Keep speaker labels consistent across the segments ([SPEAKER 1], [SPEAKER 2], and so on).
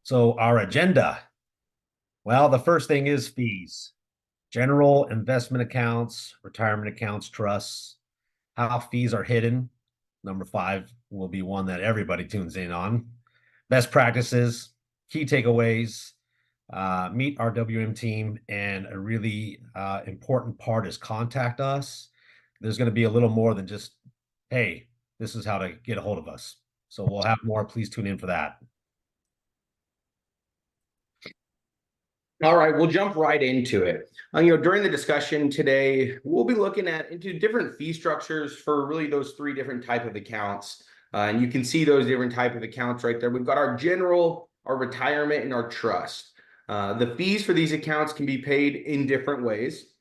[SPEAKER 1] So our agenda, well, the first thing is fees, general investment accounts, retirement accounts, trusts, how fees are hidden. Number five will be one that everybody tunes in on. Best practices, key takeaways, meet our WM team, and a really important part is contact us. There's going to be a little more than just, hey, this is how to get a hold of us. So we'll have more. Please tune in for that.
[SPEAKER 2] All right, we'll jump right into it. During the discussion today, we'll be looking at into different fee structures for really those three different type of accounts. And you can see those different type of accounts right there. We've got our general, our retirement, and our trust. The fees for these accounts can be paid in different ways.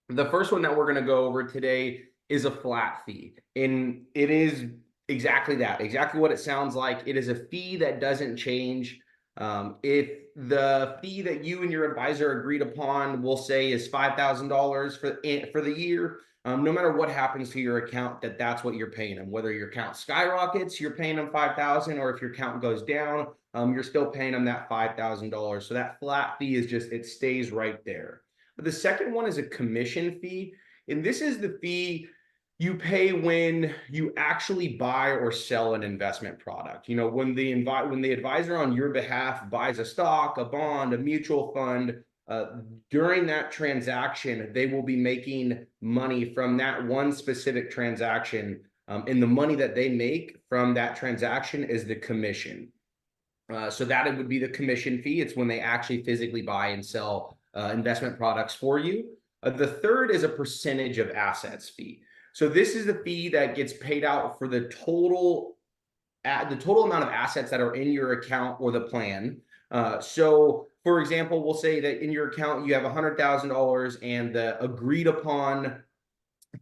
[SPEAKER 2] The first one that we're going to go over today is a flat fee. And it is exactly that, exactly what it sounds like. It is a fee that doesn't change. If the fee that you and your advisor agreed upon, we'll say, is $5,000 for the year, no matter what happens to your account, that's what you're paying them. Whether your account skyrockets, you're paying them $5,000, or if your account goes down, you're still paying them that $5,000. So that flat fee is just, it stays right there. But the second one is a commission fee, and this is the fee you pay when you actually buy or sell an investment product. When the advisor on your behalf buys a stock, a bond, a mutual fund, during that transaction, they will be making money from that one specific transaction. And the money that they make from that transaction is the commission. So that it would be the commission fee. It's when they actually physically buy and sell investment products for you. The third is a percentage of assets fee. So this is the fee that gets paid out for the total amount of assets that are in your account or the plan. So for example, we'll say that in your account you have $100,000, and the agreed upon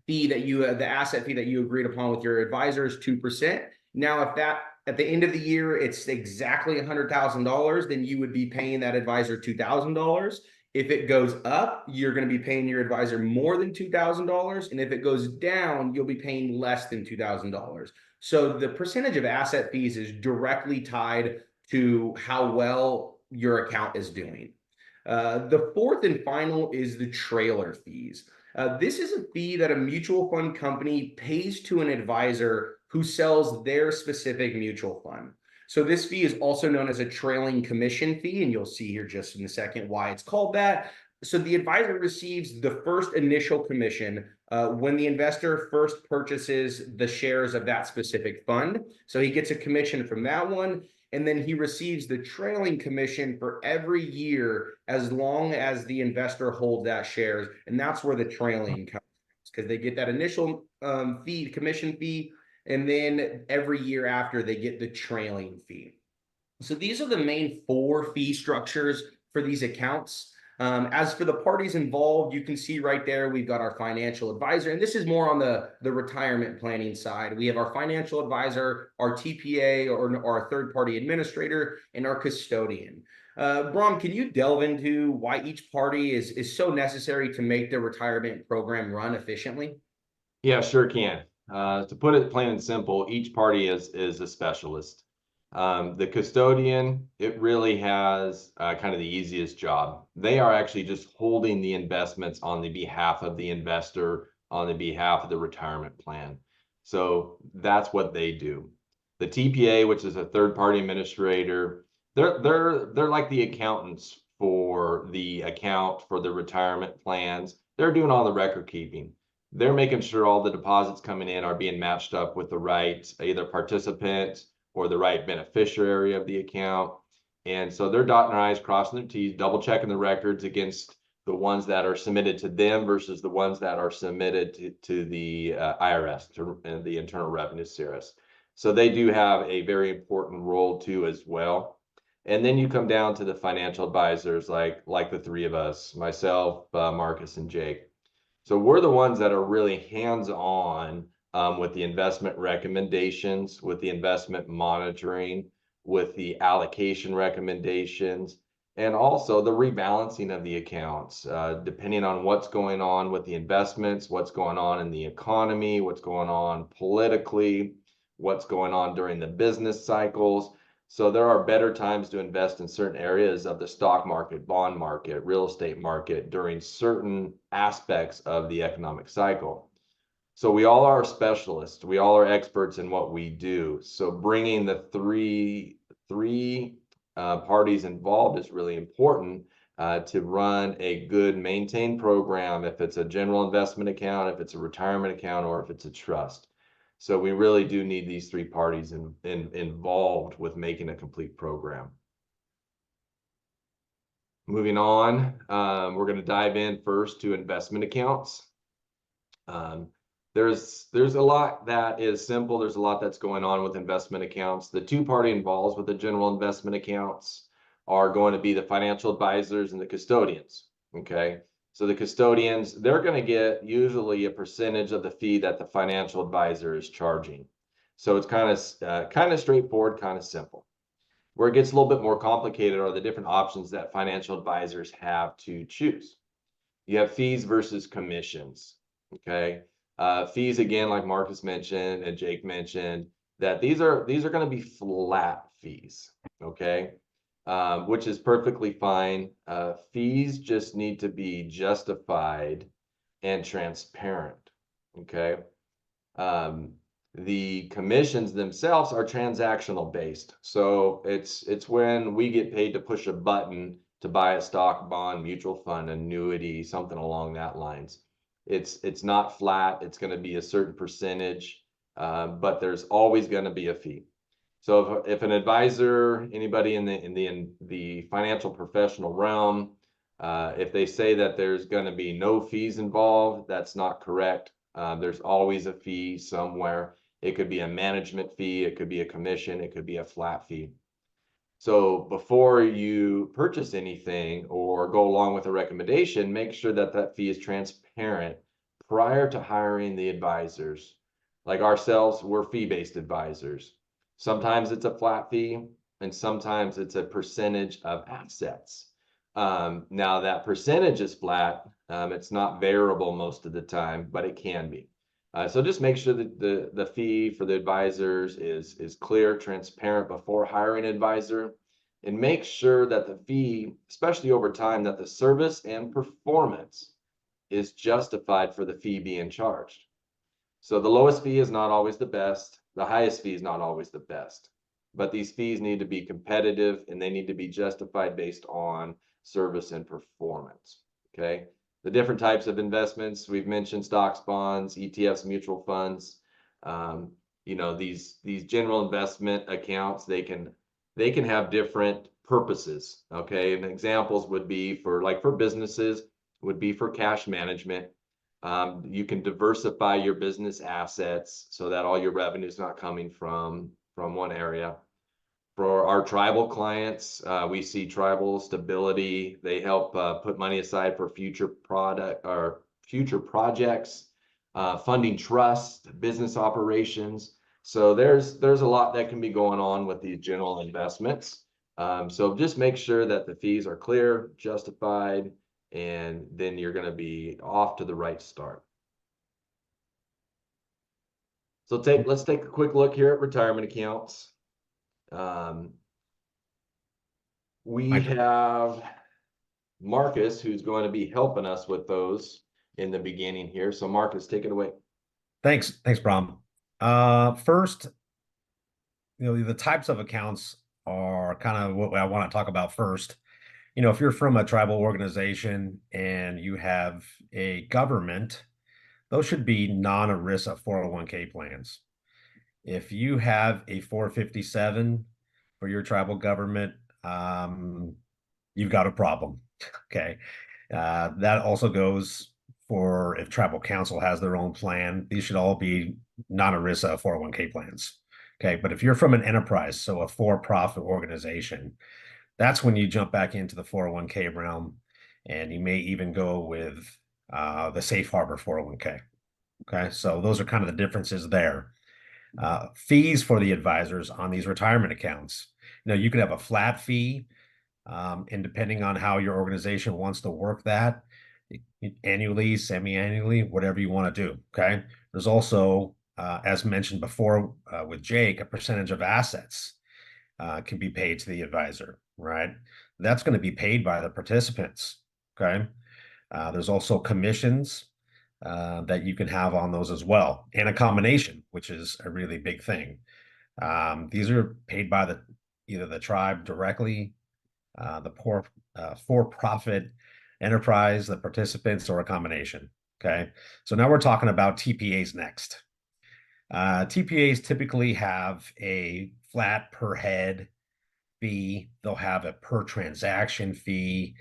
[SPEAKER 2] fee that the asset fee that you agreed upon with your advisor is 2%. Now, if that at the end of the year it's exactly $100,000, then you would be paying that advisor $2,000. If it goes up, you're going to be paying your advisor more than $2,000. And if it goes down, you'll be paying less than $2,000. So the percentage of asset fees is directly tied to how well your account is doing. The fourth and final is the trailer fees. This is a fee that a mutual fund company pays to an advisor who sells their specific mutual fund. So this fee is also known as a trailing commission fee, and you'll see here just in a second why it's called that. So the advisor receives the first initial commission when the investor first purchases the shares of that specific fund. So he gets a commission from that one, and then he receives the trailing commission for every year as long as the investor holds that shares. And that's where the trailing comes, because they get that initial commission fee, and then every year after they get the trailing fee. So these are the main four fee structures for these accounts. As for the parties involved, you can see right there, we've got our financial advisor, and this is more on the retirement planning side. We have our financial advisor, our TPA or our third-party administrator, and our custodian. Brom, can you delve into why each party is so necessary to make their retirement program run efficiently?
[SPEAKER 3] Yeah, sure can. To put it plain and simple, each party is a specialist. The custodian, it really has kind of the easiest job. They are actually just holding the investments on the behalf of the investor, on the behalf of the retirement plan. So that's what they do. The TPA, which is a third-party administrator, they're like the accountants for the account for the retirement plans. They're doing all the record keeping. They're making sure all the deposits coming in are being matched up with the right either participant or the right beneficiary of the account. And so they're dotting their I's, crossing their T's, double checking the records against the ones that are submitted to them versus the ones that are submitted to the IRS, to the Internal Revenue Service. So they do have a very important role too as well. And then you come down to the financial advisors like the three of us, myself, Marcus, and Jake. So we're the ones that are really hands-on with the investment recommendations, with the investment monitoring, with the allocation recommendations, and also the rebalancing of the accounts, depending on what's going on with the investments, what's going on in the economy, what's going on politically, what's going on during the business cycles. So there are better times to invest in certain areas of the stock market, bond market, real estate market during certain aspects of the economic cycle. So we all are specialists. We all are experts in what we do. So bringing the three parties involved is really important to run a good maintained program. If it's a general investment account, if it's a retirement account, or if it's a trust. So we really do need these three parties involved with making a complete program. Moving on, we're going to dive in first to investment accounts. There's a lot that is simple. There's a lot that's going on with investment accounts. The two party involved with the general investment accounts are going to be the financial advisors and the custodians. Okay. So the custodians, they're going to get usually a percentage of the fee that the financial advisor is charging. So it's kind of straightforward, kind of simple. Where it gets a little bit more complicated are the different options that financial advisors have to choose. You have fees versus commissions. Okay. Fees, again, like Marcus mentioned and Jake mentioned, that these are going to be flat fees, okay, which is perfectly fine. Fees just need to be justified and transparent, okay. The commissions themselves are transactional based, so it's when we get paid to push a button to buy a stock, bond, mutual fund, annuity, something along that lines. It's not flat. It's going to be a certain percentage, but there's always going to be a fee. So if an advisor, anybody in the financial professional realm, if they say that there's going to be no fees involved, that's not correct. There's always a fee somewhere. It could be a management fee, it could be a commission, it could be a flat fee. So before you purchase anything or go along with a recommendation, make sure that that fee is transparent prior to hiring the advisors. Like ourselves, we're fee-based advisors. Sometimes it's a flat fee, and sometimes it's a percentage of assets. Now that percentage is flat. It's not variable most of the time, but it can be. So just make sure that the fee for the advisors is clear, transparent before hiring an advisor, and make sure that the fee, especially over time, that the service and performance is justified for the fee being charged. So the lowest fee is not always the best. The highest fee is not always the best. But these fees need to be competitive and they need to be justified based on service and performance. Okay. The different types of investments we've mentioned: stocks, bonds, ETFs, mutual funds. These general investment accounts, they can have different purposes. Okay, and examples would be for businesses, would be for cash management. You can diversify your business assets so that all your revenue is not coming from one area. For our tribal clients, we see tribal stability. They help put money aside for future future projects, funding trust, business operations. So there's a lot that can be going on with these general investments. So just make sure that the fees are clear, justified, and then you're going to be off to the right start. So let's take a quick look here at retirement accounts. We have Marcus, who's going to be helping us with those in the beginning here. So Marcus, take it away.
[SPEAKER 1] Thanks, Bram. First, the types of accounts are kind of what I want to talk about first. If you're from a tribal organization and you have a government, those should be non-ERISA 401k plans. If you have a 457 for your tribal government, you've got a problem. Okay. That also goes for if tribal council has their own plan. These should all be non-ERISA 401k plans. Okay. But if you're from an enterprise, so a for-profit organization, that's when you jump back into the 401k realm, and you may even go with the safe harbor 401k. Okay. So those are kind of the differences there. Fees for the advisors on these retirement accounts. You could have a flat fee, and depending on how your organization wants to work that, annually, semi-annually, whatever you want to do. Okay. There's also, as mentioned before with Jake, a percentage of assets. can be paid to the advisor, right? That's going to be paid by the participants. Okay. There's also commissions that you can have on those as well, and a combination, which is a really big thing. These are paid by either the tribe directly, the poor for-profit enterprise, the participants, or a combination. Okay. So now we're talking about TPAs next. TPAs typically have a flat per head fee. They'll have a per transaction fee.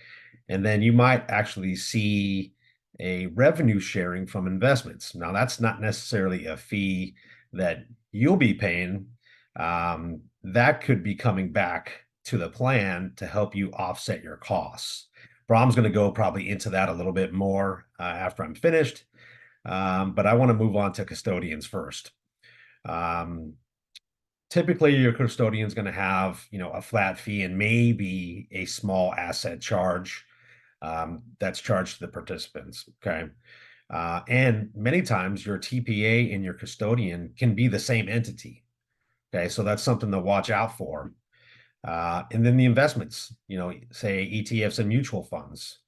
[SPEAKER 1] And then you might actually see a revenue sharing from investments. Now, that's not necessarily a fee that you'll be paying. That could be coming back to the plan to help you offset your costs. Brahm's going to go probably into that a little bit more after I'm finished. But I want to move on to custodians first. Typically your custodian is going to have, a flat fee and maybe a small asset charge that's charged to the participants. Okay. And many times your TPA and your custodian can be the same entity. Okay. So that's something to watch out for. And then the investments, say ETFs and mutual funds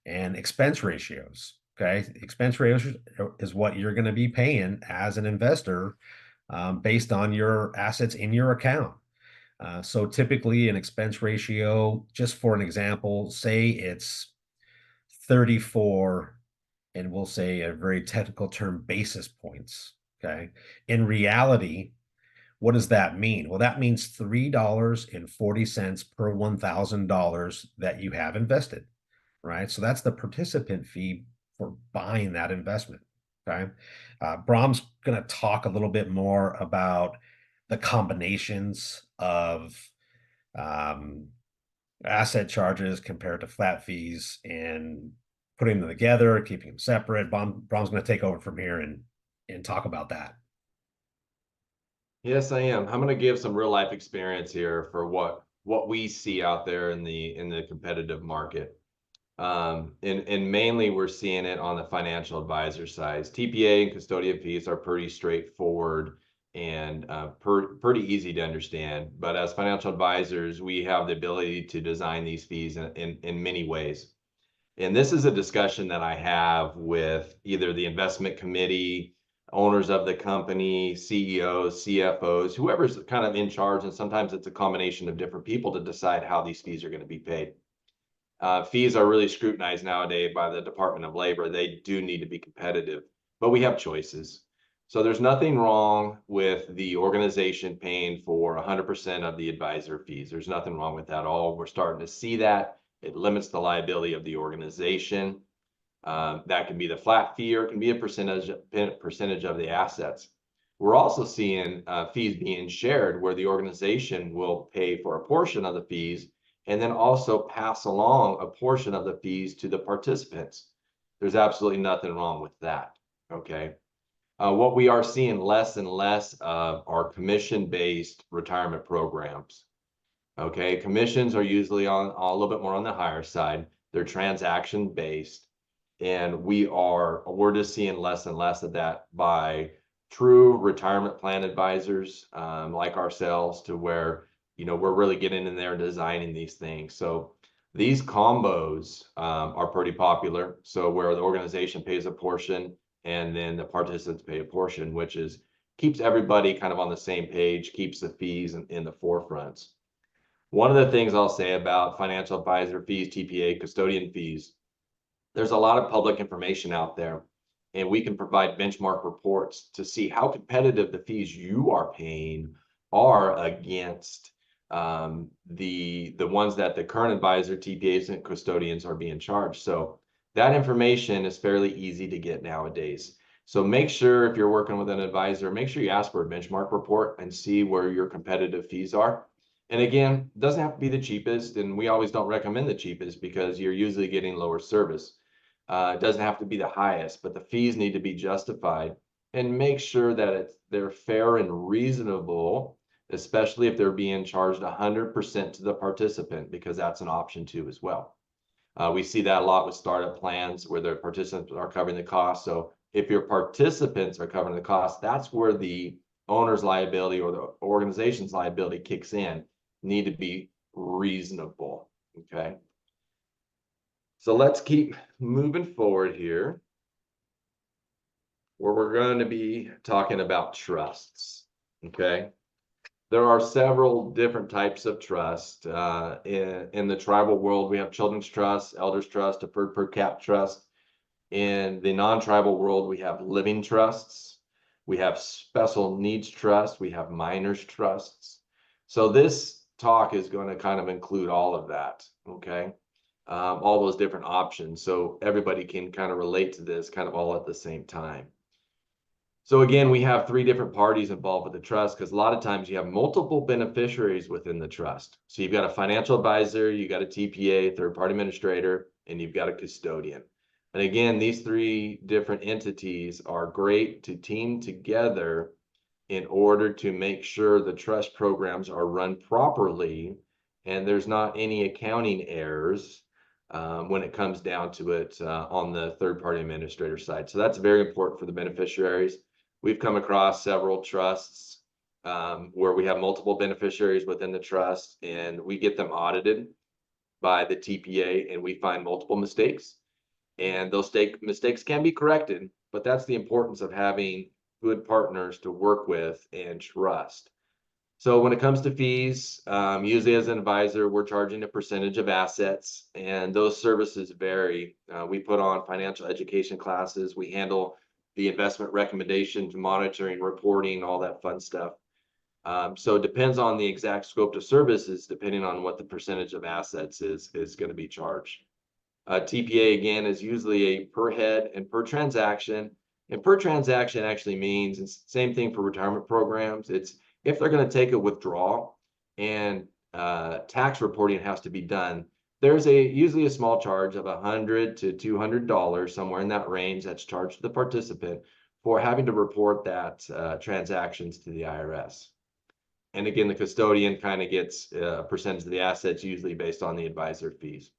[SPEAKER 1] and expense ratios. Okay. Expense ratios is what you're going to be paying as an investor based on your assets in your account. So typically an expense ratio, just for an example, say it's 34, and we'll say a very technical term, basis points. Okay. In reality, what does that mean? Well, that means $3.40 per $1,000 that you have invested, right? So that's the participant fee for buying that investment. Okay. Brahm's going to talk a little bit more about the combinations of um, asset charges compared to flat fees and putting them together, keeping them separate. Brahm's going to take over from here and talk about that.
[SPEAKER 3] Yes, I am. I'm going to give some real life experience here for what we see out there in the competitive market. And mainly we're seeing it on the financial advisor side. TPA and custodian fees are pretty straightforward and pretty easy to understand. But as financial advisors, we have the ability to design these fees in many ways. And this is a discussion that I have with either the investment committee, owners of the company, CEOs, CFOs, whoever's kind of in charge. And sometimes it's a combination of different people to decide how these fees are going to be paid. Fees are really scrutinized nowadays by the Department of Labor. They do need to be competitive, but we have choices. So there's nothing wrong with the organization paying for 100% of the advisor fees. There's nothing wrong with that at all. We're starting to see that. It limits the liability of the organization. That can be the flat fee or it can be a percentage of the assets. We're also seeing fees being shared where the organization will pay for a portion of the fees and then also pass along a portion of the fees to the participants. There's absolutely nothing wrong with that, okay? What we are seeing less and less of are commission-based retirement programs, okay? Commissions are usually on a little bit more on the higher side. They're transaction-based, and we're just seeing less and less of that by true retirement plan advisors like ourselves, to where we're really getting in there and designing these things. So these combos are pretty popular. So where the organization pays a portion and then the participants pay a portion, which keeps everybody kind of on the same page, keeps the fees in the forefronts. One of the things I'll say about financial advisor fees, TPA, custodian fees, there's a lot of public information out there, and we can provide benchmark reports to see how competitive the fees you are paying are against the ones that the current advisor, TPAs, and custodians are being charged. So that information is fairly easy to get nowadays. So make sure if you're working with an advisor, make sure you ask for a benchmark report and see where your competitive fees are. And again, it doesn't have to be the cheapest, and we always don't recommend the cheapest because you're usually getting lower service. It doesn't have to be the highest, but the fees need to be justified, and make sure that they're fair and reasonable, especially if they're being charged 100% to the participant, because that's an option too as well. We see that a lot with startup plans where the participants are covering the cost. So if your participants are covering the cost, that's where the owner's liability or the organization's liability kicks in. need to be reasonable. Okay. So let's keep moving forward here, where we're going to be talking about trusts. Okay. There are several different types of trust. In the tribal world, we have children's trust, elders trust, deferred per cap trust. In the non-tribal world, we have living trusts. We have special needs trust. We have minors trusts. So this talk is going to kind of include all of that. Okay. All those different options. So everybody can kind of relate to this kind of all at the same time. So again, we have three different parties involved with the trust because a lot of times you have multiple beneficiaries within the trust. So you've got a financial advisor, you got a TPA, third-party administrator, and you've got a custodian. And again, these three different entities are great to team together in order to make sure the trust programs are run properly and there's not any accounting errors when it comes down to it on the third-party administrator side. So that's very important for the beneficiaries. We've come across several trusts where we have multiple beneficiaries within the trust, and we get them audited by the TPA, and we find multiple mistakes. And those mistakes can be corrected, but that's the importance of having good partners to work with and trust. So when it comes to fees, usually as an advisor, we're charging a percentage of assets, and those services vary. We put on financial education classes. We handle the investment recommendations, monitoring, reporting, all that fun stuff. So it depends on the exact scope of services, depending on what the percentage of assets is going to be charged. TPA, again, is usually a per head and per transaction. And per transaction actually means, it's the same thing for retirement programs. It's if they're going to take a withdrawal and tax reporting has to be done, there's usually a small charge of $100 to $200, somewhere in that range, that's charged to the participant for having to report that transactions to the IRS. And again, the custodian kind of gets a percentage of the assets, usually based on the advisor fees.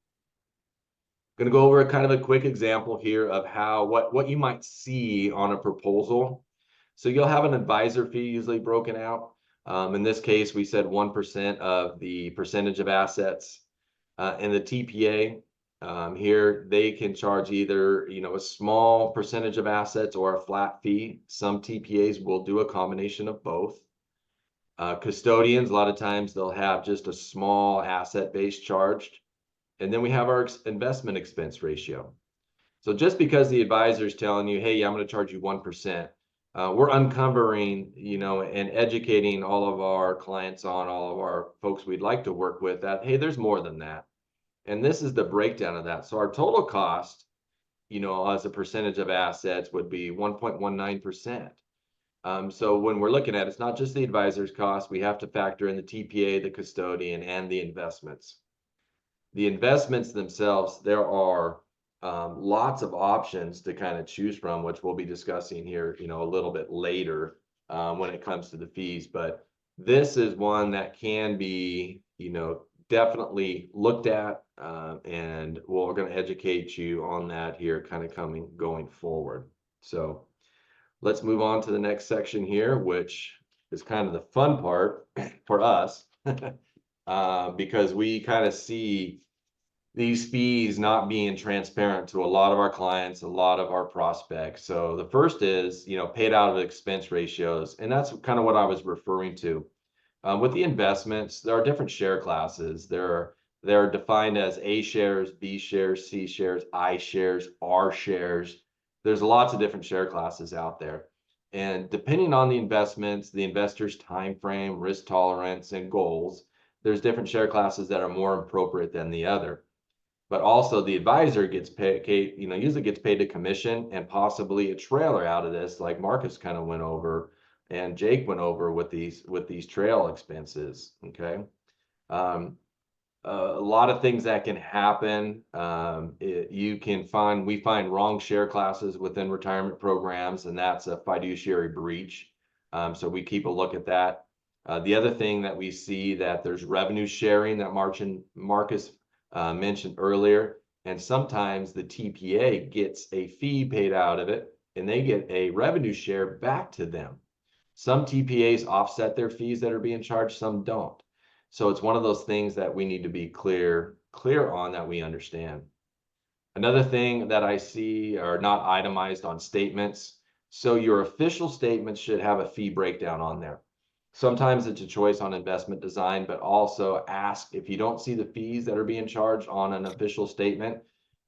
[SPEAKER 3] Going to go over a kind of a quick example here of how what you might see on a proposal. So you'll have an advisor fee usually broken out. In this case, we said 1% of the percentage of assets. And the TPA here, they can charge either a small percentage of assets or a flat fee. Some TPAs will do a combination of both. Custodians, a lot of times they'll have just a small asset base charged. And then we have our investment expense ratio. So just because the advisor is telling you, hey, I'm going to charge you 1%, we're uncovering, and educating all of our clients on, all of our folks we'd like to work with, that, hey, there's more than that. And this is the breakdown of that. So our total cost, as a percentage of assets would be 1.19%. So when we're looking at it's not just the advisor's cost, we have to factor in the TPA, the custodian, and the investments. The investments themselves, there are lots of options to kind of choose from, which we'll be discussing here, a little bit later when it comes to the fees. But this is one that can be, definitely looked at, and we're going to educate you on that here, kind of going forward. So let's move on to the next section here, which is kind of the fun part for us, because we kind of see these fees not being transparent to a lot of our clients, a lot of our prospects. So the first is, paid out of expense ratios. And that's kind of what I was referring to. With the investments, there are different share classes. They're defined as A shares, B shares, C shares, I shares, R shares. There's lots of different share classes out there. And depending on the investments, the investor's time frame, risk tolerance, and goals, there's different share classes that are more appropriate than the other. But also the advisor gets paid, usually gets paid a commission and possibly a trailer out of this, like Marcus kind of went over and Jake went over with these trail expenses. Okay. A lot of things that can happen. We find wrong share classes within retirement programs, and that's a fiduciary breach. So we keep a look at that. The other thing that we see, that there's revenue sharing that Marcus mentioned earlier, and sometimes the TPA gets a fee paid out of it and they get a revenue share back to them. Some TPAs offset their fees that are being charged, some don't. So it's one of those things that we need to be clear on, that we understand. Another thing that I see are not itemized on statements. So your official statements should have a fee breakdown on there. Sometimes it's a choice on investment design, but also ask if you don't see the fees that are being charged on an official statement.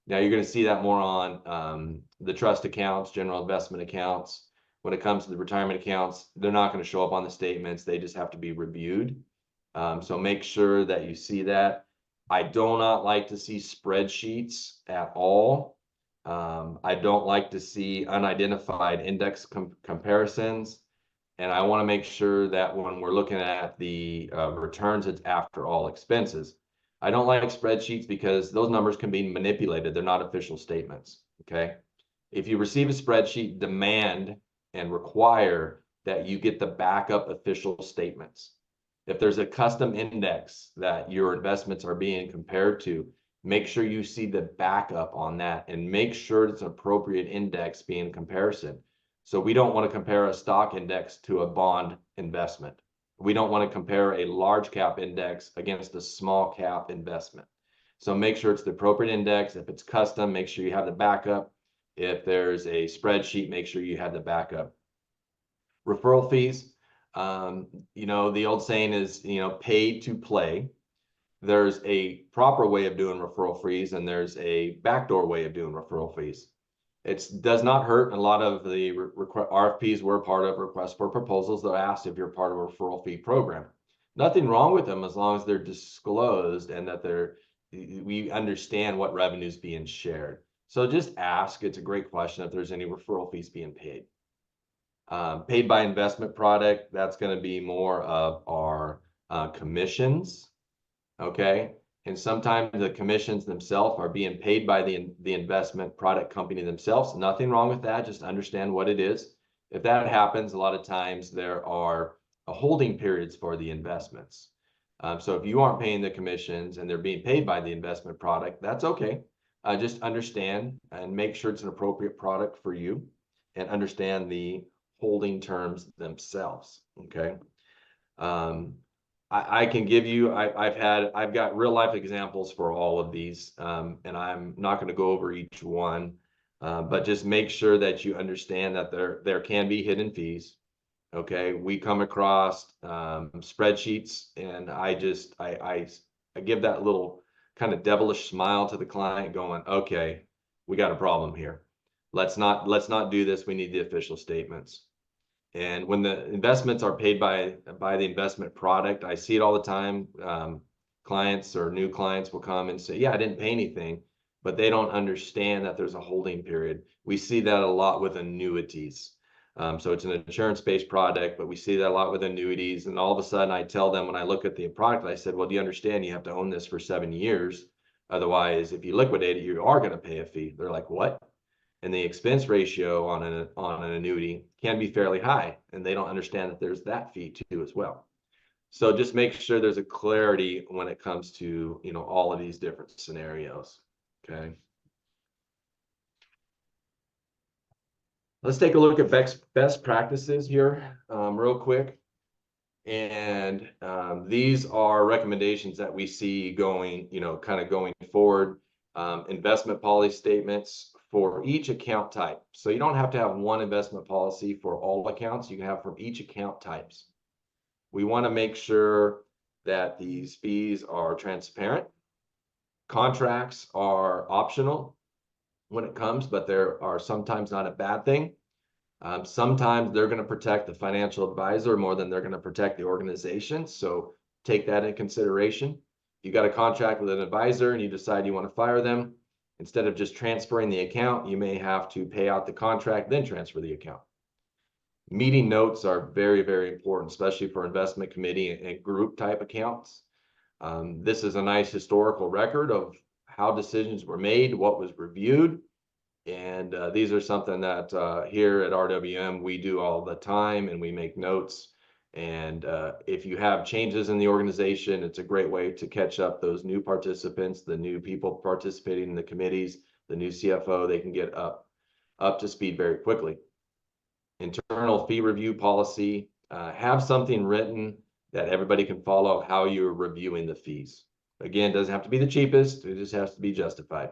[SPEAKER 3] Now you're going to see that more on the trust accounts, general investment accounts. When it comes to the retirement accounts, they're not going to show up on the statements. They just have to be reviewed. So make sure that you see that. I do not like to see spreadsheets at all. I don't like to see unidentified index comparisons. And I want to make sure that when we're looking at the returns, it's after all expenses. I don't like spreadsheets because those numbers can be manipulated. They're not official statements, okay? If you receive a spreadsheet, demand and require that you get the backup official statements. If there's a custom index that your investments are being compared to, make sure you see the backup on that and make sure it's an appropriate index being comparison. So we don't want to compare a stock index to a bond investment. We don't want to compare a large cap index against a small cap investment. So make sure it's the appropriate index. If it's custom, make sure you have the backup. If there's a spreadsheet, make sure you have the backup. Referral fees. The old saying is, pay to play. There's a proper way of doing referral fees, and there's a backdoor way of doing referral fees. It does not hurt. A lot of the RFPs we're part of, requests for proposals, they'll ask if you're part of a referral fee program. Nothing wrong with them as long as they're disclosed and that we understand what revenue is being shared. So just ask. It's a great question if there's any referral fees being paid. Paid by investment product, that's going to be more of our commissions, okay? And sometimes the commissions themselves are being paid by the investment product company themselves. Nothing wrong with that. Just understand what it is. If that happens, a lot of times there are holding periods for the investments. So if you aren't paying the commissions and they're being paid by the investment product, that's okay. Just understand and make sure it's an appropriate product for you and understand the holding terms themselves, okay? I can give you, I've got real life examples for all of these, and I'm not going to go over each one, but just make sure that you understand that there can be hidden fees. Okay, we come across spreadsheets, and I give that little kind of devilish smile to the client, going, okay, we got a problem here. Let's not do this. We need the official statements. And when the investments are paid by the investment product, I see it all the time. Clients or new clients will come and say, yeah, I didn't pay anything, but they don't understand that there's a holding period. We see that a lot with annuities. So it's an insurance-based product, but we see that a lot with annuities. And all of a sudden I tell them when I look at the product, I said, well, do you understand you have to own this for 7 years? Otherwise, if you liquidate it, you are going to pay a fee. They're like, what? And the expense ratio on an annuity can be fairly high, and they don't understand that there's that fee too as well. So just make sure there's a clarity when it comes to all of these different scenarios. Okay. Let's take a look at best practices here real quick. And these are recommendations that we see going, kind of going forward. Investment policy statements for each account type. So you don't have to have one investment policy for all accounts. You can have from each account types. We want to make sure that these fees are transparent. Contracts are optional when it comes, but there are sometimes not a bad thing. Sometimes they're going to protect the financial advisor more than they're going to protect the organization. So take that in consideration. You got a contract with an advisor and you decide you want to fire them. Instead of just transferring the account, you may have to pay out the contract, then transfer the account. Meeting notes are very, very important, especially for investment committee and group type accounts. This is a nice historical record of how decisions were made, what was reviewed. And these are something that here at RWM, we do all the time, and we make notes. And if you have changes in the organization, it's a great way to catch up those new participants, the new people participating in the committees, the new CFO. They can get up to speed very quickly. Internal fee review policy, have something written that everybody can follow how you're reviewing the fees. Again, it doesn't have to be the cheapest, it just has to be justified.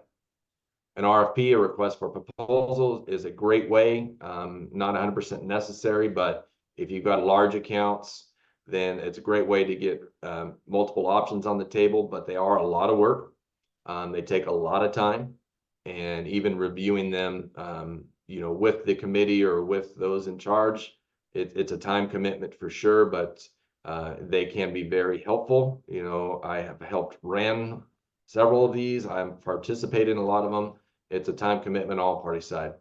[SPEAKER 3] An RFP, a request for proposal, is a great way, not 100% necessary, but if you've got large accounts, then it's a great way to get multiple options on the table, but they are a lot of work. They take a lot of time, and even reviewing them, with the committee or with those in charge, it's a time commitment for sure, but they can be very helpful. I have helped ran several of these. I'm participated in a lot of them. It's a time commitment all party side.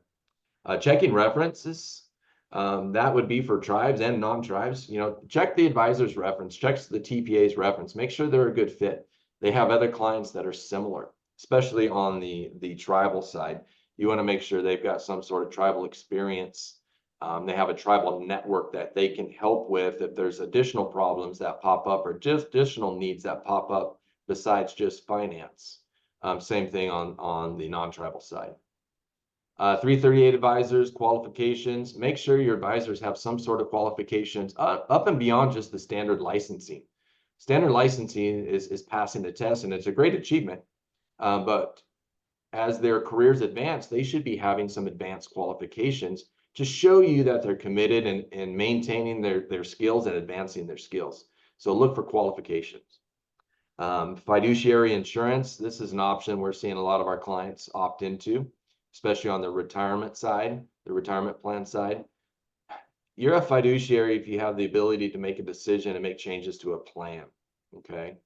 [SPEAKER 3] Checking references, that would be for tribes and non-tribes. Check the advisor's reference, check the TPA's reference, make sure they're a good fit. They have other clients that are similar, especially on the tribal side. You want to make sure they've got some sort of tribal experience. They have a tribal network that they can help with if there's additional problems that pop up or just additional needs that pop up besides just finance. Same thing on the non-tribal side. 338 advisors, qualifications. Make sure your advisors have some sort of qualifications up and beyond just the standard licensing. Standard licensing is passing the test, and it's a great achievement. But as their careers advance, they should be having some advanced qualifications to show you that they're committed and maintaining their skills and advancing their skills. So look for qualifications. Fiduciary insurance. This is an option we're seeing a lot of our clients opt into, especially on the retirement side, the retirement plan side. You're a fiduciary if you have the ability to make a decision and make changes to a plan. Okay.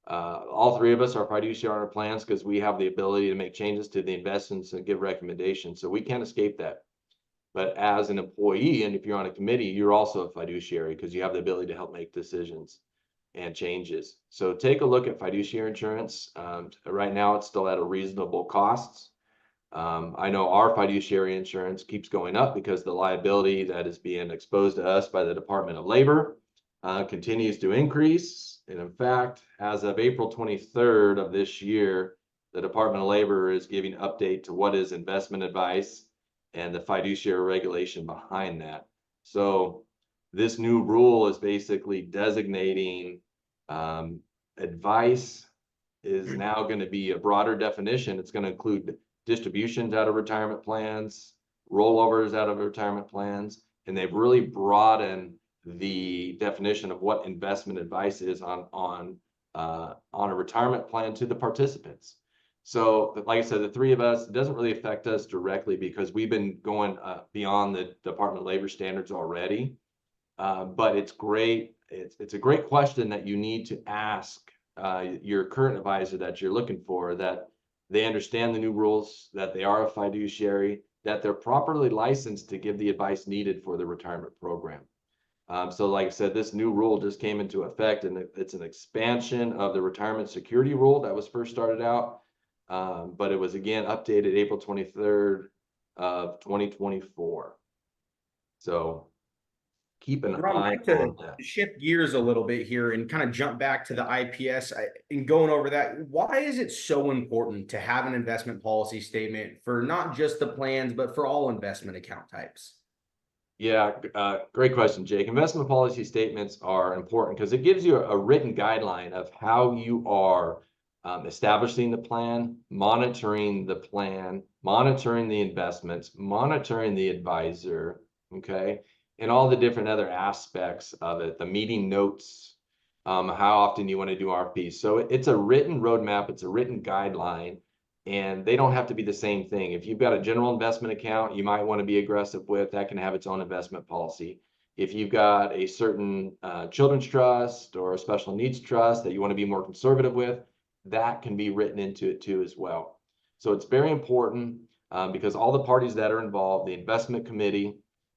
[SPEAKER 3] All three of us are fiduciary on our plans because we have the ability to make changes to the investments and give recommendations. So we can't escape that. But as an employee, and if you're on a committee, you're also a fiduciary because you have the ability to help make decisions and changes. So take a look at fiduciary insurance. Right now, it's still at a reasonable cost. I know our fiduciary insurance keeps going up because the liability that is being exposed to us by the Department of Labor continues to increase. And in fact, as of April 23rd of this year, the Department of Labor is giving update to what is investment advice and the fiduciary regulation behind that. So this new rule is basically designating advice is now going to be a broader definition. It's going to include distributions out of retirement plans, rollovers out of retirement plans, and they've really broadened the definition of what investment advice is on a retirement plan to the participants. So, like I said, the three of us, it doesn't really affect us directly because we've been going beyond the Department of Labor standards already. But it's great. It's a great question that you need to ask your current advisor that you're looking for, that they understand the new rules, that they are a fiduciary, that they're properly licensed to give the advice needed for the retirement program. So like I said, this new rule just came into effect, and it's an expansion of the retirement security rule that was first started out. But it was again updated April 23rd of 2024. So keep an
[SPEAKER 2] Ron, I'd
[SPEAKER 3] eye
[SPEAKER 2] like to
[SPEAKER 3] on that.
[SPEAKER 2] shift gears a little bit here and kind of jump back to the IPS and going over that. Why is it so important to have an investment policy statement for not just the plans, but for all investment account types?
[SPEAKER 3] Yeah, great question, Jake. Investment policy statements are important because it gives you a written guideline of how you are establishing the plan, monitoring the plan, monitoring the investments, monitoring the advisor, okay, and all the different other aspects of it, the meeting notes, how often you want to do RFPs. So it's a written roadmap, it's a written guideline, and they don't have to be the same thing. If you've got a general investment account you might want to be aggressive with, that can have its own investment policy. If you've got a certain children's trust or a special needs trust that you want to be more conservative with, that can be written into it too as well. So it's very important because all the parties that are involved, the investment committee,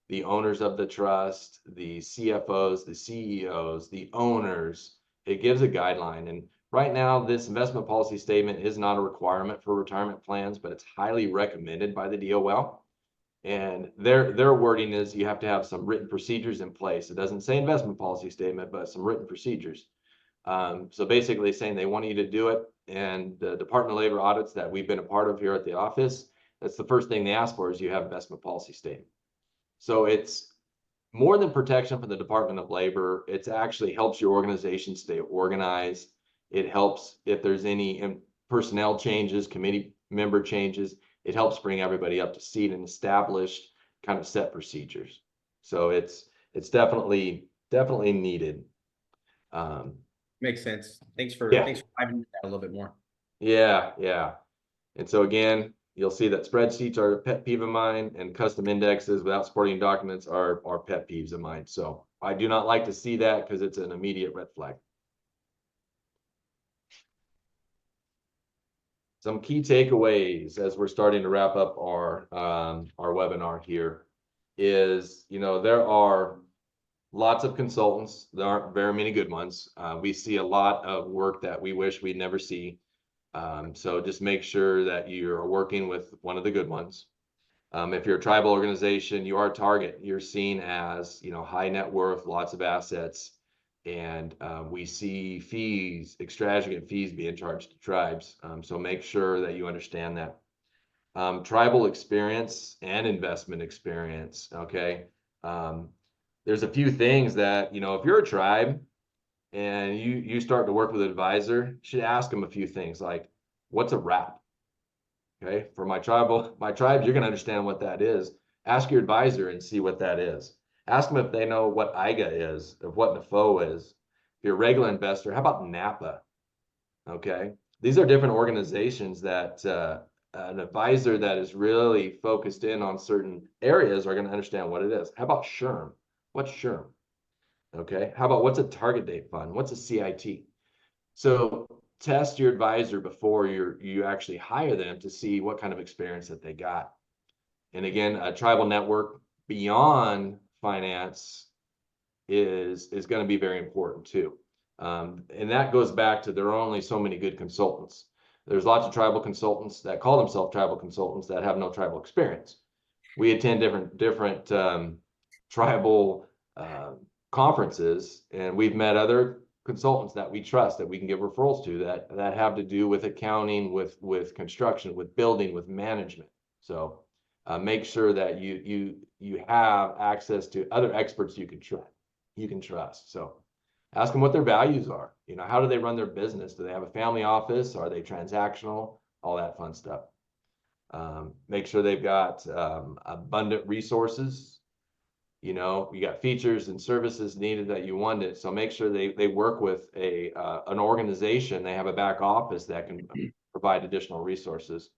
[SPEAKER 3] the owners of the trust, the CFOs, the CEOs, the owners, it gives a guideline. And right now, this investment policy statement is not a requirement for retirement plans, but it's highly recommended by the DOL. And their wording is you have to have some written procedures in place. It doesn't say investment policy statement, but some written procedures. So basically saying they want you to do it, and the Department of Labor audits that we've been a part of here at the office, that's the first thing they ask for is you have investment policy statement. So it's more than protection from the Department of Labor, it actually helps your organization stay organized. It helps if there's any personnel changes, committee member changes, it helps bring everybody up to speed and establish kind of set procedures. So it's definitely needed.
[SPEAKER 2] Makes sense. Thanks for
[SPEAKER 3] Yeah.
[SPEAKER 2] diving into that a little bit more.
[SPEAKER 3] Yeah. And so again, you'll see that spreadsheets are a pet peeve of mine, and custom indexes without supporting documents are pet peeves of mine. So I do not like to see that because it's an immediate red flag. Some key takeaways as we're starting to wrap up our webinar here is, there are lots of consultants. There aren't very many good ones. We see a lot of work that we wish we'd never see. So just make sure that you're working with one of the good ones. If you're a tribal organization, you are a target. You're seen as, high net worth, lots of assets. And we see fees, extravagant fees being charged to tribes. So make sure that you understand that. Tribal experience and investment experience, okay? There's a few things that, if you're a tribe and you start to work with an advisor, you should ask them a few things like, what's a wrap? Okay, for my tribes, you're going to understand what that is. Ask your advisor and see what that is. Ask them if they know what IGA is, or what NAFO is. If you're a regular investor, how about NAPA? Okay, these are different organizations that an advisor that is really focused in on certain areas are going to understand what it is. How about SHRM? What's SHRM? Okay, how about what's a target date fund? What's a CIT? So test your advisor before you actually hire them to see what kind of experience that they got. And again, a tribal network beyond finance is going to be very important too. And that goes back to there are only so many good consultants. There's lots of tribal consultants that call themselves tribal consultants that have no tribal experience. We attend different tribal conferences, and we've met other consultants that we trust that we can give referrals to that have to do with accounting, with construction, with building, with management. So make sure that you have access to other experts you can trust. So ask them what their values are. How do they run their business? Do they have a family office? Are they transactional? All that fun stuff. Make sure they've got abundant resources. You got features and services needed that you wanted. So make sure they work with an organization. They have a back office that can provide additional resources.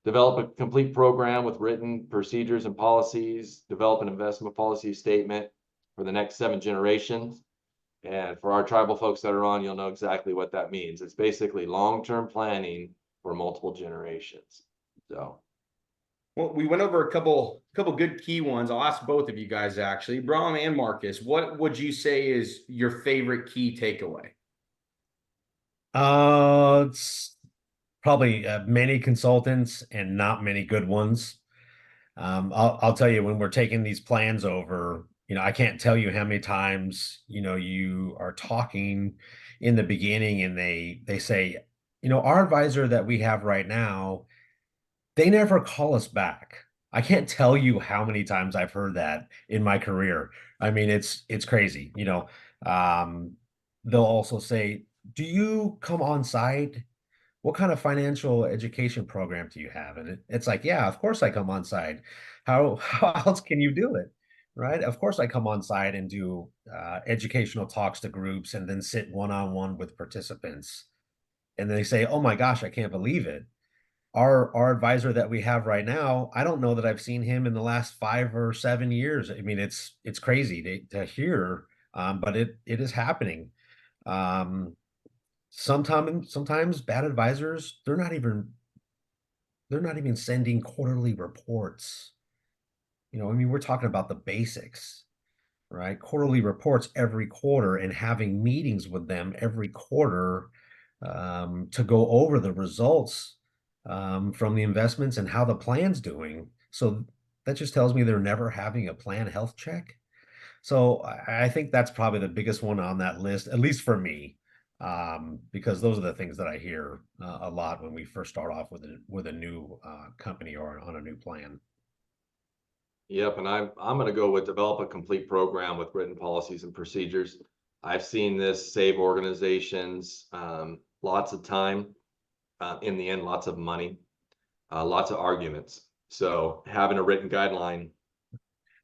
[SPEAKER 3] Develop a complete program with written procedures and policies. Develop an investment policy statement for the next 7 generations. And for our tribal folks that are on, you'll know exactly what that means. It's basically long-term planning for multiple generations. So,
[SPEAKER 2] well, we went over a couple good key ones. I'll ask both of you guys actually. Brom and Marcus, what would you say is your favorite key takeaway?
[SPEAKER 1] It's probably many consultants and not many good ones. I'll tell you, when we're taking these plans over, I can't tell you how many times, you are talking in the beginning and they say, our advisor that we have right now, they never call us back. I can't tell you how many times I've heard that in my career. I mean, it's crazy, they'll also say, do you come on site? What kind of financial education program do you have? And it's like, yeah, of course I come on site. How else can you do it? Right? Of course I come on site and do educational talks to groups and then sit one-on-one with participants. And they say, oh my gosh, I can't believe it. Our advisor that we have right now, I don't know that I've seen him in the last 5 or 7 years. I mean, it's crazy to hear, but it is happening. Sometimes bad advisors, they're not even sending quarterly reports. I mean, we're talking about the basics, right? Quarterly reports every quarter and having meetings with them every quarter to go over the results from the investments and how the plan's doing. So that just tells me they're never having a plan health check. So I think that's probably the biggest one on that list, at least for me, because those are the things that I hear a lot when we first start off with a new company or on a new plan.
[SPEAKER 3] Yep, and I'm going to go with develop a complete program with written policies and procedures. I've seen this save organizations lots of time, in the end, lots of money, lots of arguments. So having a written guideline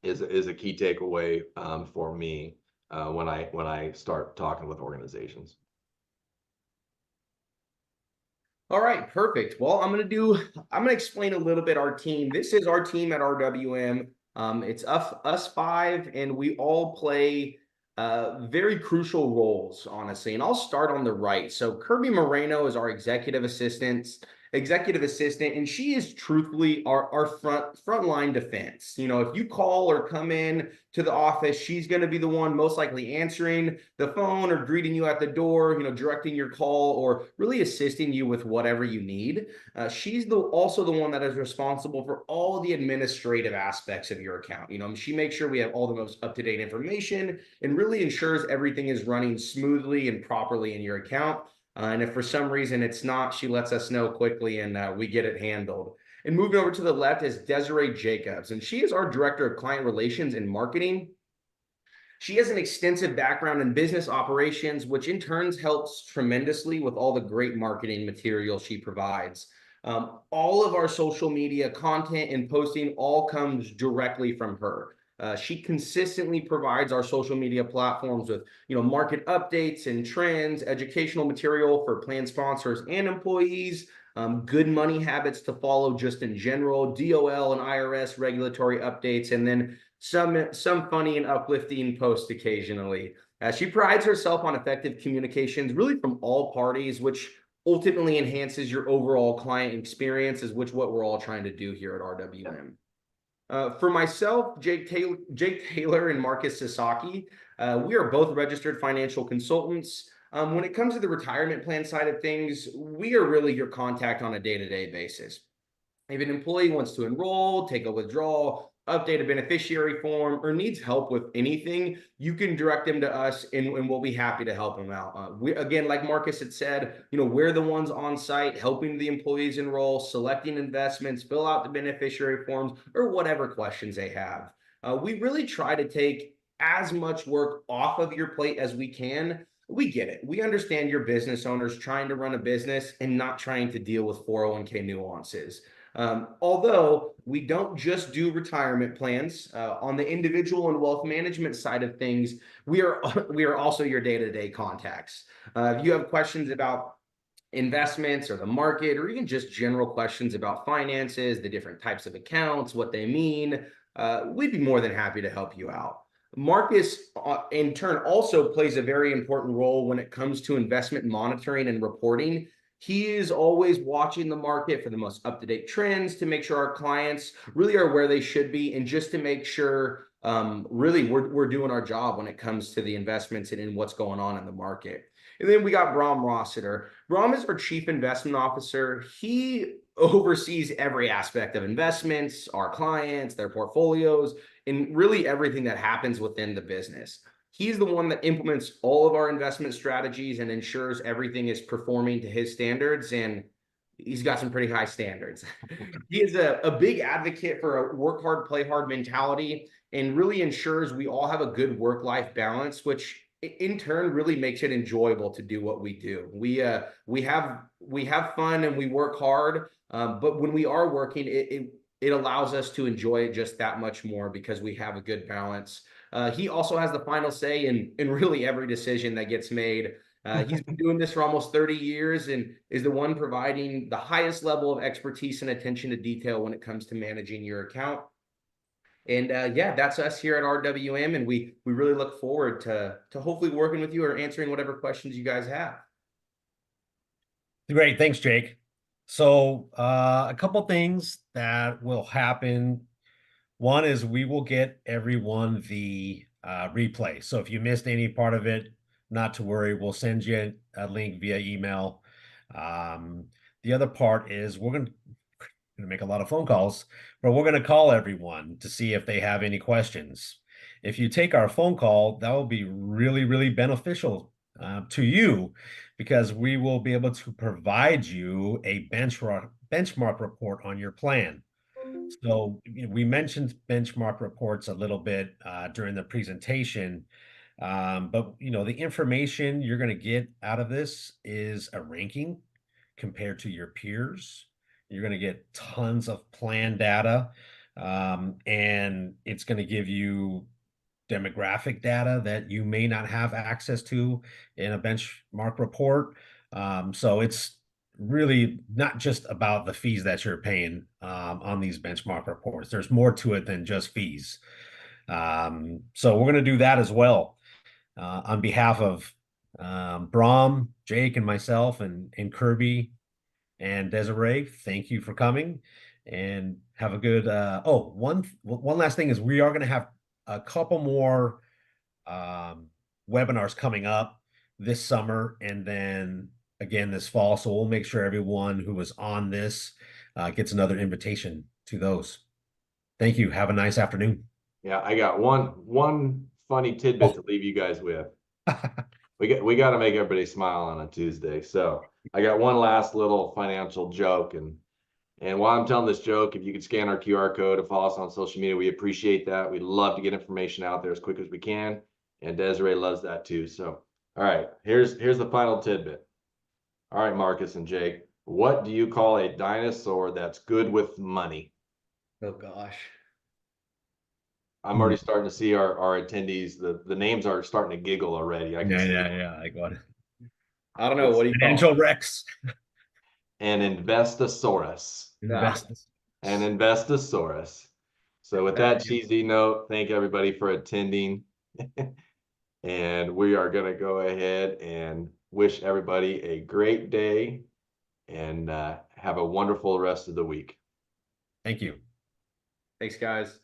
[SPEAKER 3] is a key takeaway for me when I start talking with organizations.
[SPEAKER 2] All right, perfect. Well, I'm gonna explain a little bit our team. This is our team at RWM. It's us five, and we all play very crucial roles, honestly. And I'll start on the right. So Kirby Moreno is our executive assistant, and she is truthfully our frontline defense. You know, if you call or come in to the office, she's going to be the one most likely answering the phone or greeting you at the door, you know, directing your call or really assisting you with whatever you need. She's also the one that is responsible for all the administrative aspects of your account. You know, she makes sure we have all the most up-to-date information and really ensures everything is running smoothly and properly in your account. And if for some reason it's not, she lets us know quickly and we get it handled. And moving over to the left is Desiree Jacobs, and she is our Director of Client Relations and Marketing. She has an extensive background in business operations, which in turn helps tremendously with all the great marketing material she provides. All of our social media content and posting all comes directly from her. She consistently provides our social media platforms with, you know, market updates and trends, educational material for plan sponsors and employees, good money habits to follow just in general, DOL and IRS regulatory updates, and then some funny and uplifting posts occasionally. She prides herself on effective communications, really from all parties, which ultimately enhances your overall client experience, is which what we're all trying to do here at RWM. For myself, Jake Taylor and Marcus Sasaki, we are both registered financial consultants. When it comes to the retirement plan side of things, we are really your contact on a day-to-day basis. If an employee wants to enroll, take a withdrawal, update a beneficiary form, or needs help with anything, you can direct them to us and we'll be happy to help them out. We, again, like Marcus had said, you know, we're the ones on site helping the employees enroll, selecting investments, fill out the beneficiary forms, or whatever questions they have. We really try to take as much work off of your plate as we can. We get it. We understand your business owners trying to run a business and not trying to deal with 401k nuances. Although we don't just do retirement plans, on the individual and wealth management side of things, we are also your day-to-day contacts. If you have questions about investments or the market, or even just general questions about finances, the different types of accounts, what they mean, we'd be more than happy to help you out. Marcus, in turn, also plays a very important role when it comes to investment monitoring and reporting. He is always watching the market for the most up-to-date trends to make sure our clients really are where they should be, and just to make sure really we're doing our job when it comes to the investments and in what's going on in the market. And then we got Bram Rossiter. Bram is our Chief Investment Officer. He oversees every aspect of investments, our clients, their portfolios, and really everything that happens within the business. He's the one that implements all of our investment strategies and ensures everything is performing to his standards, and he's got some pretty high standards. He is a big advocate for a work hard, play hard mentality, and really ensures we all have a good work-life balance, which in turn really makes it enjoyable to do what we do. We have fun and we work hard, but when we are working, it allows us to enjoy it just that much more because we have a good balance. He also has the final say in really every decision that gets made. He's been doing this for almost 30 years and is the one providing the highest level of expertise and attention to detail when it comes to managing your account. And yeah, that's us here at RWM, and we really look forward to hopefully working with you or answering whatever questions you guys have.
[SPEAKER 1] Great, thanks, Jake. So a couple things that will happen. One is we will get everyone the replay. So if you missed any part of it, not to worry, we'll send you a link via email. The other part is we're going to make a lot of phone calls, but we're going to call everyone to see if they have any questions. If you take our phone call, that will be really, really beneficial to you, because we will be able to provide you a benchmark report on your plan. So we mentioned benchmark reports a little bit during the presentation, but the information you're going to get out of this is a ranking compared to your peers. You're going to get tons of plan data, and it's going to give you demographic data that you may not have access to in a benchmark report. So it's really not just about the fees that you're paying on these benchmark reports. There's more to it than just fees. So we're going to do that as well on behalf of Brom, Jake, and myself, and Kirby and Desiree. Thank you for coming, and have a good. One last thing is we are going to have a couple more um, webinars coming up this summer and then again this fall. So we'll make sure everyone who was on this gets another invitation to those. Thank you. Have a nice afternoon.
[SPEAKER 3] Yeah, I got one funny tidbit to leave you guys with. We got to make everybody smile on a Tuesday. So I got one last little financial joke, and while I'm telling this joke, if you could scan our QR code and follow us on social media, we appreciate that. We'd love to get information out there as quick as we can, and Desiree loves that too. So, all right, here's the final tidbit. All right, Marcus and Jake, what do you call a dinosaur that's good with money?
[SPEAKER 2] Oh gosh.
[SPEAKER 3] I'm already starting to see our attendees. The names are starting to giggle already. I can see
[SPEAKER 1] Yeah. I got it.
[SPEAKER 2] I don't know. What do you call
[SPEAKER 1] Financial
[SPEAKER 2] it?
[SPEAKER 1] Rex.
[SPEAKER 3] an Investosaurus.
[SPEAKER 1] Invest.
[SPEAKER 3] An Investosaurus. So with that cheesy note, thank everybody for attending. And we are going to go ahead and wish everybody a great day and have a wonderful rest of the week.
[SPEAKER 1] Thank you.
[SPEAKER 2] Thanks, guys.